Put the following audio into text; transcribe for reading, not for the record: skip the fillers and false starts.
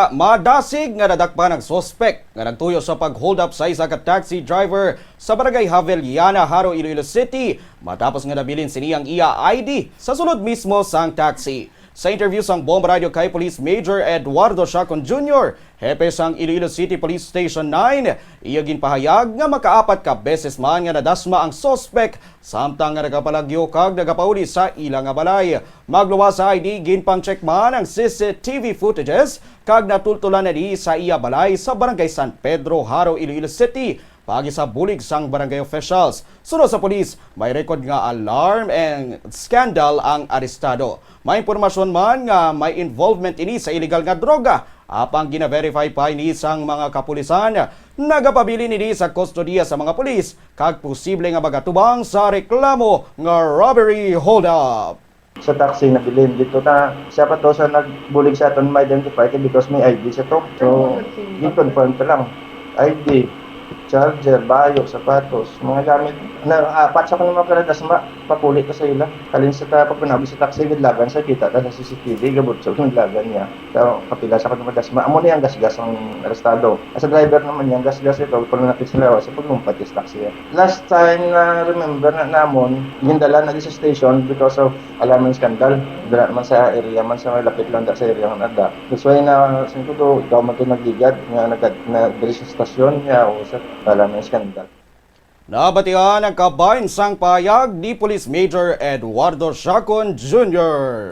Madasig nga nadakpan ang sospek nga nagtuyo sa pag-hold up sa isa ka taxi driver sa barangay Haveliana, Haro, Iloilo City matapos nga nabilin siniyang iya ID sa sulod mismo sang taxi. Sa interview sang Bomba Radio kay Police Major Eduardo Chacon Jr., hepe sang Iloilo City Police Station 9, iya ginpahayag nga makaapat ka beses man nga nadasma ang sospek samtang nga nagapalagyo kag nagapauli sa ilang nga balay. Magluwas sa ID ginpang-check man ang CCTV footages kag natultulan na di sa iya balay sa barangay San Pedro, Haro, Iloilo City. Pagi sa bulig sang barangay officials. Sunod sa polis, may record nga alarm and scandal ang arestado. May impormasyon man nga may involvement ini sa illegal nga droga. Apang gina-verify pa ini sang mga kapulisan. Nagapabili nini sa kustodiya sa mga pulis kag posible nga magatubang sa reklamo nga robbery hold-up. Sa taxi na bilhin dito na siya pa to sa nagbulig sa aton ma-identify because may ID siya to. So, i-confirm pa lang. ID, charger, bayo, sapatos, mga gamit. Apat sa kanang mga karadas, papuli ka sa ila. Kalin sa pagpanabi sa taxi, gidlagan sa kita, sa CCTV, gabot sa gidlagan niya. So, kapila sa kanang karadas, amo na yung gas-gas ang arestado. As a driver naman yung gas-gas ito, kung napit sila sa paglumpat yung taxi. Last time na remember na namon, gindala na sa station because of alarm scandal. Dala man sa area, man sa lapit lang sa area ng nada. That's why na, sino to, daw man ito nagligad, nagdali sa stasyon niya o sa alarm scandal. Nabatian ang kabayan sang payag ni Police Major Eduardo Chacon Jr.